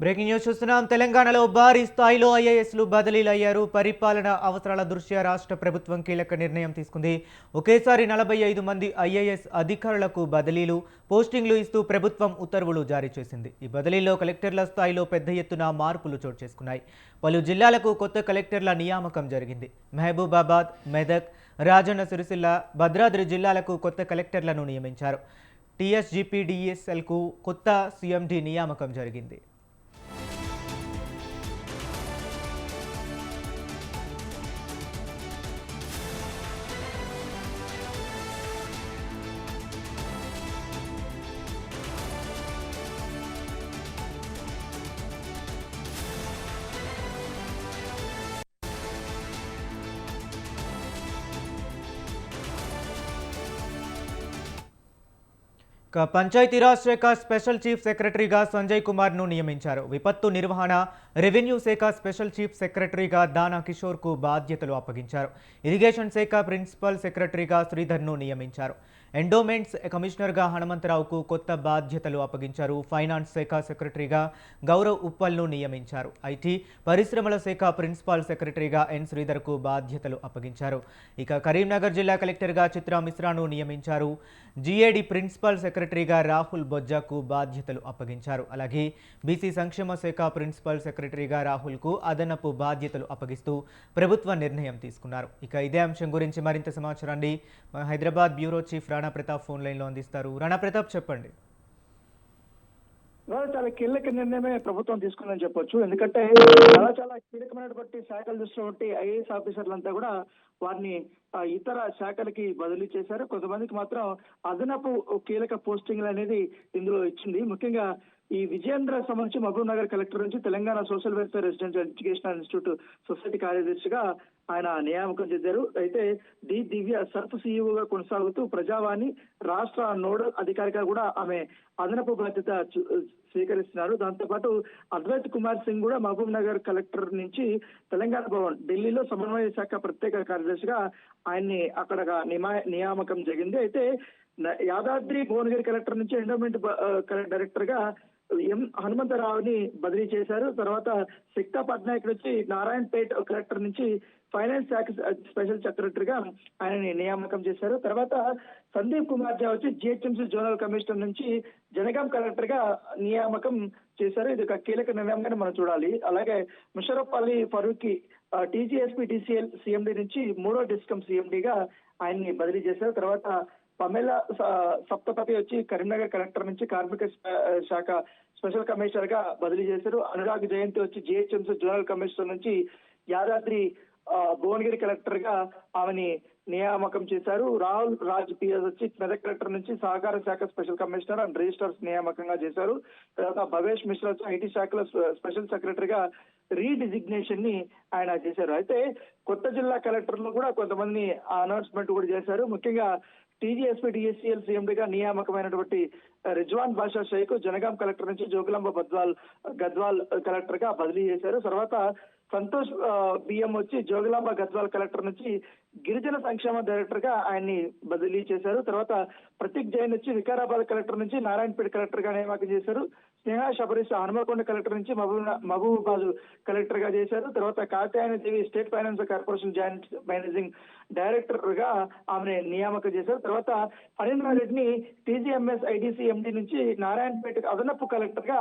Breaking news చూస్తున్నాం. తెలంగాణలో భారీ స్థాయిలో ఐఏఎస్లు బదిలీలు అయ్యారు. పరిపాలన అవసరాల దృష్ట్యా రాష్ట్ర ప్రభుత్వం కీలక నిర్ణయం తీసుకుంది. ఒకేసారి 45 మంది ఐఏఎస్ అధికారులకు బదిలీలు, పోస్టింగ్లు ఇస్తూ ప్రభుత్వం ఉత్తర్వులు జారీ చేసింది. ఈ బదిలీలో కలెక్టర్ల స్థాయిలో పెద్ద ఎత్తున మార్పులు చోటు చేసుకున్నాయి. పలు జిల్లాలకు కొత్త కలెక్టర్ల నియామకం జరిగింది. మహబూబాబాద్, మెదక్, రాజన్న సిరిసిల్ల, భద్రాద్రి జిల్లాలకు కొత్త కలెక్టర్లను నియమించారు. టీఎస్జీపీడీఎస్ఎల్కు కొత్త సీఎండీ నియామకం జరిగింది. పంచాయతీరాజ్ శాఖ స్పెషల్ చీఫ్ సెక్రటరీగా సంజయ్ కుమార్ను నియమించారు. విపత్తు నిర్వహణ, రెవెన్యూ శాఖ స్పెషల్ చీఫ్ సెక్రటరీగా దానా కిషోర్కు బాధ్యతలు అప్పగించారు. ఇరిగేషన్ శాఖ ప్రిన్సిపల్ సెక్రటరీగా శ్రీధర్ను నియమించారు. ఎండోమెంట్స్ కమిషనర్గా హనుమంతరావుకు కొత్త బాధ్యతలు అప్పగించారు. ఫైనాన్స్ శాఖ సెక్రటరీగా గౌరవ్ ఉప్పల్ను నియమించారు. ఐటీ పరిశ్రమల శాఖ ప్రిన్సిపల్ సెక్రటరీగా ఎన్ శ్రీధర్కు బాధ్యతలు అప్పగించారు. ఇక కరీంనగర్ జిల్లా కలెక్టర్గా చిత్రా మిశ్రాను నియమించారు. జీఏడీ ప్రిన్సిపల్ సెక్రటరీగా రాహుల్ బొజ్జాకు బాధ్యతలు అప్పగించారు. అలాగే బీసీ సంక్షేమ శాఖ ప్రిన్సిపల్ సెక్రటరీగా రాహుల్కు అదనపు బాధ్యతలు అప్పగిస్తూ ప్రభుత్వ నిర్ణయం తీసుకున్నారు. ఇక ఇదే అంశం గురించి మరింత సమాచారాన్ని Hyderabad bureau chief Rana Pratap phone లైన్లో అందిస్తారు. రాణా ప్రతాప్, చెప్పండి. చాలా కీలక నిర్ణయమే ప్రభుత్వం తీసుకుందని చెప్పొచ్చు. ఎందుకంటే చాలా కీలకమైనటువంటి శాఖలు చూసినటువంటి ఐఏఎస్ ఆఫీసర్లంతా కూడా వారిని ఇతర శాఖలకి బదిలీ చేశారు. కొంతమందికి మాత్రం అదనపు కీలక పోస్టింగ్లు అనేది ఇందులో ఇచ్చింది. ముఖ్యంగా ఈ విజయేంద్ర సంబంధించి మహబూబ్ నగర్ కలెక్టర్ నుంచి Telangana social welfare residential educational institute society కార్యదర్శిగా ఆయన నియామకం చేశారు. అయితే దివ్య సర్ఫ్ సీఈఓగా కొనసాగుతూ ప్రజావాణి రాష్ట్ర నోడల్ అధికారిగా కూడా ఆమె అదనపు బాధ్యత స్వీకరిస్తున్నారు. దాంతోపాటు అద్వైత్ కుమార్ సింగ్ కూడా మహబూబ్ నగర్ కలెక్టర్ నుంచి తెలంగాణ భవన్ ఢిల్లీలో సమన్వయ శాఖ ప్రత్యేక కార్యదర్శిగా ఆయన్ని అక్కడ నియామకం జరిగింది. అయితే యాదాద్రి భువనగిరి కలెక్టర్ నుంచి ఎండోమెంట్ డైరెక్టర్ గా ఎం హనుమంతరావుని బదిలీ చేశారు. తర్వాత సిక్తా పట్నాయక్ నుంచి నారాయణపేట్ కలెక్టర్ నుంచి ఫైనాన్స్ శాఖ స్పెషల్ సెక్రటరీగా ఆయనని నియామకం చేశారు. తర్వాత సందీప్ కుమార్ జా వచ్చి జిహెచ్ఎంసీ జోనల్ కమిషనర్ నుంచి జనగాం కలెక్టర్ గా నియామకం చేశారు. ఇది ఒక కీలక నిర్ణయంగానే మనం చూడాలి. అలాగే Musharraf Ali Farooqui TGSP DCL CMD నుంచి 3వ డిస్కమ్ సిఎండిగా ఆయన్ని బదిలీ చేశారు. తర్వాత పమేలా సప్తపతి వచ్చి కరీంనగర్ కలెక్టర్ నుంచి కార్మిక శాఖ స్పెషల్ కమిషనర్ గా బదిలీ చేశారు. అనురాగ్ జయంతి వచ్చి జిహెచ్ఎంసీ జోనల్ కమిషనర్ నుంచి యాదాద్రి భువనగిరి కలెక్టర్ గా ఆమెని నియామకం చేశారు. రాహుల్ రాజ్ పిఎస్ వచ్చి మెదక్ కలెక్టర్ నుంచి సహకార శాఖ స్పెషల్ కమిషనర్ అండ్ రిజిస్టర్స్ నియామకంగా చేశారు. తర్వాత భవేష్ మిశ్రా వచ్చి ఐటీ శాఖలో స్పెషల్ సెక్రటరీగా రీడిజిగ్నేషన్ ని ఆయన చేశారు. అయితే కొత్త జిల్లా కలెక్టర్లు కూడా కొంతమంది అనౌన్స్మెంట్ కూడా చేశారు. ముఖ్యంగా టీజీఎస్పీ డిఎస్సీఎల్ సీఎండీగా నియామకమైనటువంటి రిజ్వాన్ బాషా షేక్ జనగాం కలెక్టర్ నుంచి జోగులాంబ గద్వాల్ కలెక్టర్ గా బదిలీ చేశారు. తర్వాత సంతోష్ బిఎం వచ్చి జోగులాంబ గద్వాల్ కలెక్టర్ నుంచి గిరిజన సంక్షేమ డైరెక్టర్ గా ఆయన్ని బదిలీ చేశారు. తర్వాత ప్రతీక్ జైన్ వచ్చి వికారాబాద్ కలెక్టర్ నుంచి నారాయణపేట కలెక్టర్ గా నియామకం చేశారు. స్నేహ శబరీష్ హనుమకొండ కలెక్టర్ నుంచి మహబూబాబాద్ కలెక్టర్ గా చేశారు. తర్వాత Katyayana Devi State Finance Corporation joint managing director గా ఆమె నియామకం చేశారు. తర్వాత ఫణీంద్రారెడ్డిని టీజీఎంఎస్ ఐటీసీ ఎండి నుంచి నారాయణపేట అదనపు కలెక్టర్ గా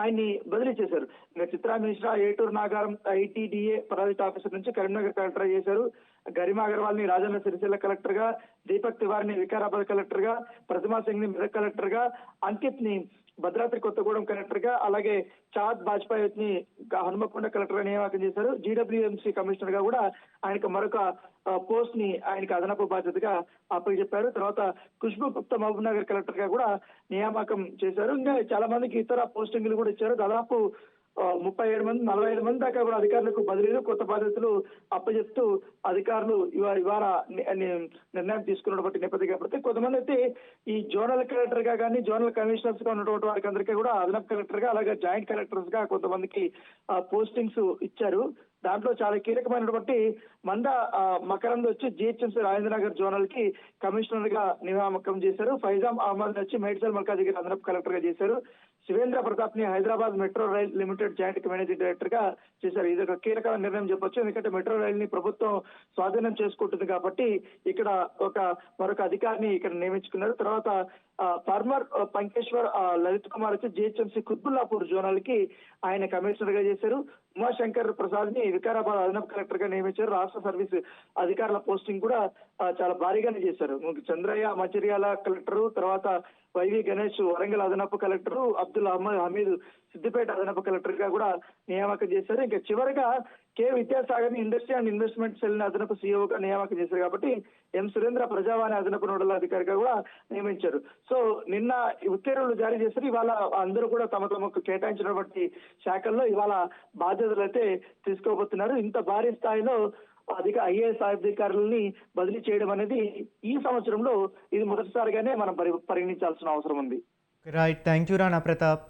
ఆయన్ని బదిలీ చేశారు. ఇంకా చిత్రా మిశ్రా ఏటూరు నాగారం ఐటీడీఏ ప్రాజెక్ట్ ఆఫీసర్ నుంచి కరీంనగర్ కలెక్టర్ చేశారు. గరిమా అగర్వాల్ ని రాజన్న సిరిసిల్ల కలెక్టర్ గా, దీపక్ తివారిని వికారాబాద్ కలెక్టర్ గా, ప్రతిమా సింగ్ ని మెదక్ కలెక్టర్ గా, అంకిత్ ని భద్రాద్రి కొత్తగూడెం కలెక్టర్ గా, అలాగే చాద్ బాజ్పాయ్ ని హనుమకొండ కలెక్టర్ గా నియామకం చేశారు. జీడబ్ల్యూఎంసీ కమిషనర్ గా కూడా ఆయనకు మరొక పోస్ట్ ని ఆయనకు అదనపు బాధ్యతగా అప్పచెప్పారు. తర్వాత ఖుష్బూ గుప్తా మహబూబ్ నగర్ కలెక్టర్ గా కూడా నియామకం చేశారు. ఇంకా చాలా మందికి ఇతర పోస్టింగ్లు కూడా ఇచ్చారు. దాదాపు 37 మంది 45 మంది దాకా కూడా అధికారులకు బదిలీలు కొత్త బాధ్యతలు అప్పచెప్తూ అధికారులు ఇవాళ నిర్ణయం తీసుకున్నటువంటి నేపథ్యం. కాబట్టి కొంతమంది అయితే ఈ జోనల్ కలెక్టర్ గా కానీ జోనల్ కమిషనర్స్ గా ఉన్నటువంటి వారికి అందరికీ కూడా అదనపు కలెక్టర్ గా అలాగే జాయింట్ కలెక్టర్స్ గా కొంతమందికి పోస్టింగ్స్ ఇచ్చారు. దాంట్లో చాలా కీలకమైనటువంటి మంద మకరంద్ వచ్చి జిహెచ్ఎంసీ రాజేంద్రనగర్ జోనల్ కి కమిషనర్ గా నియామకం చేశారు. ఫైజాం అహ్మద్ వచ్చి మేడ్చల్ మల్కాజిగిరి అదనపు కలెక్టర్ గా చేశారు. శివేంద్ర ప్రతాప్ ని Hyderabad metro rail limited joint managing director గా చేశారు. ఇది ఒక కీలకమైన నిర్ణయం చెప్పొచ్చు. ఎందుకంటే మెట్రో రైల్ ని ప్రభుత్వం స్వాధీనం చేసుకుంటుంది కాబట్టి ఇక్కడ మరొక అధికారిని ఇక్కడ నియమించుకున్నారు. తర్వాత ఫార్మర్ పంకేశ్వర్ లలిత్ కుమార్ వచ్చి జిహెచ్ఎంసీ కుత్బుల్లాపూర్ జోనల్ కి ఆయన కమిషనర్ గా చేశారు. ఉమాశంకర్ ప్రసాద్ ని వికారాబాద్ అదనపు కలెక్టర్ గా నియమించారు. రాష్ట్ర సర్వీస్ అధికారుల పోస్టింగ్ కూడా చాలా భారీగానే చేశారు. చంద్రయ్య మంచిర్యాల కలెక్టర్, తర్వాత వైవి గణేష్ వరంగల్ అదనపు కలెక్టర్, అబ్దుల్ అహ్మద్ హమీద్ సిద్దిపేట అదనపు కలెక్టర్ గా కూడా నియామకం చేశారు. ఇంకా చివరిగా కె విద్యాసాగర్ ని ఇండస్ట్రీ అండ్ ఇన్వెస్ట్మెంట్ సెల్ ని అదనపు సీఈఓగా నియామకం చేశారు. కాబట్టి ఎం సురేంద్ర ప్రజావాణి అదనపు నోడల్ అధికారిగా కూడా నియమించారు. సో నిన్న ఉత్తర్వులు జారీ చేశారు. ఇవాళ అందరూ కూడా తమకు కేటాయించినటువంటి శాఖల్లో ఇవాళ బాధ్యతలు అయితే తీసుకోబోతున్నారు. ఇంత భారీ స్థాయిలో ఐఏఎస్ అధికారులని బదిలీ చేయడం అనేది ఈ సంవత్సరంలో ఇది మొదటిసారిగానే మనం పరిగణించాల్సిన అవసరం ఉంది. Right, thank you Rana Pratap.